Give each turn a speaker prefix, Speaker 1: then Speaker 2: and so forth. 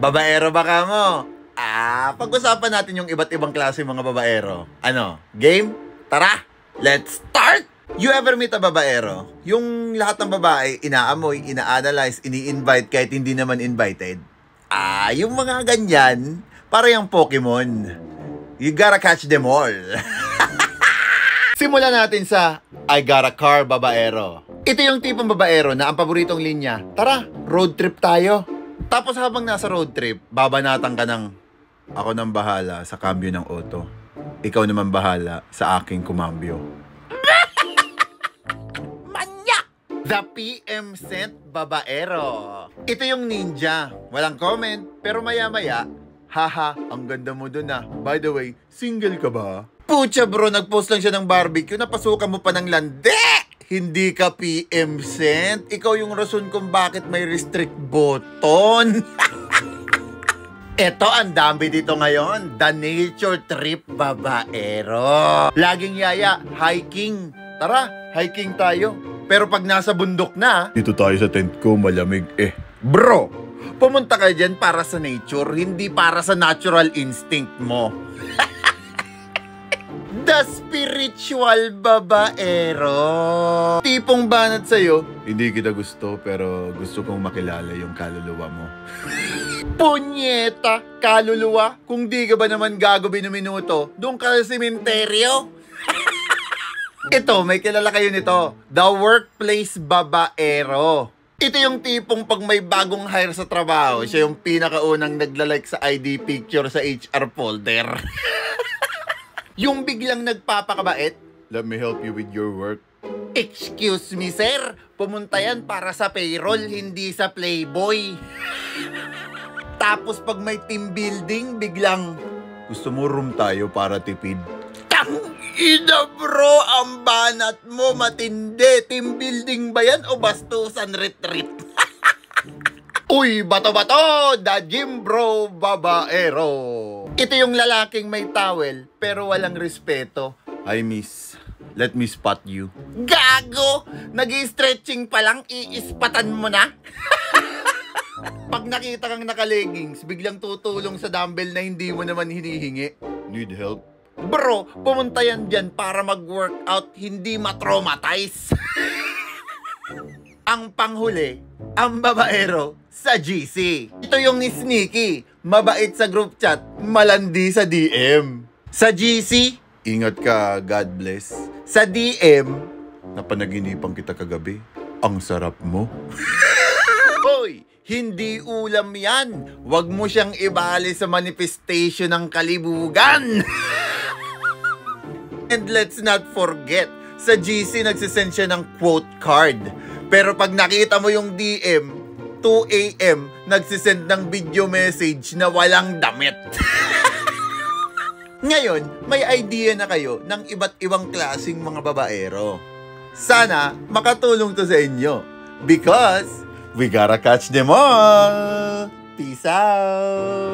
Speaker 1: Babaero ba ka mo? Pag-usapan natin yung iba't ibang klase mga babaero. Ano? Game? Tara! Let's start! You ever meet a babaero? Yung lahat ng babae, inaamoy, ina-analyze, ini-invite kahit hindi naman invited? Yung mga ganyan, para yung Pokemon. You gotta catch them all. Simulan natin sa I got a car babaero. Ito yung tipong babaero na ang paboritong linya, tara, road trip tayo. Tapos habang nasa road trip, babanatan ka ng, ako nang bahala sa kambyo ng auto. Ikaw naman bahala sa aking kumambyo. Manya! The PM sent babaero. Ito yung ninja. Walang comment, pero maya-maya, haha, ang ganda mo dun ah. By the way, single ka ba? Pucha bro, nag-post lang siya ng barbecue, napasukan mo pa ng lande! Hindi ka PM sent. Ikaw yung rason kung bakit may restrict button. Eto, ang dami dito ngayon. The nature trip babaero. Laging yaya, hiking. Tara, hiking tayo. Pero pag nasa bundok na, dito tayo sa tent ko, malamig eh. Bro, pumunta ka dyan para sa nature, hindi para sa natural instinct mo. The spiritual babaero. Tipong banat sa'yo, hindi kita gusto pero gusto kong makilala yung kaluluwa mo. Punyeta, kaluluwa? Kung di ka ba naman gagabi ng minuto, doon ka sa sementeryo? Ito, may kilala kayo nito. The workplace babaero. Ito yung tipong pag may bagong hire sa trabaho, siya yung pinakaunang naglalike sa ID picture sa HR folder. Yung biglang nagpapakabait, let me help you with your work. Excuse me, sir. Pumunta yan para sa payroll, hindi sa Playboy. Tapos pag may team building, biglang, gusto mo room tayo para tipid. Tangina bro, ang banat mo matindi. Team building ba yan o bastusan retreat? Uy, bato-bato, the gym bro babaero. Ito yung lalaking may towel pero walang respeto. Hi miss, let me spot you. Gago! Nag-i-stretching pa lang, iispatan mo na? Pag nakita kang naka-leggings, biglang tutulong sa dumbbell na hindi mo naman hinihingi. Need help? Bro, pumunta yan dyan para mag-workout, hindi matraumatize. Ang panghuli, ang babaero sa GC. Ito yung sneaky, mabait sa group chat, malandi sa DM. Sa GC, ingat ka, God bless. Sa DM, napanaginipan kita kagabi, ang sarap mo. Hoy, hindi ulam yan. Huwag mo siyang ibali sa manifestation ng kalibugan. And let's not forget, sa GC nagsisend siya ng quote card. Pero pag nakita mo yung DM, 2 AM, nagsisend ng video message na walang damit. Ngayon, may idea na kayo ng iba't ibang klaseng mga babaero. Sana makatulong to sa inyo. Because we gotta catch them all. Peace out!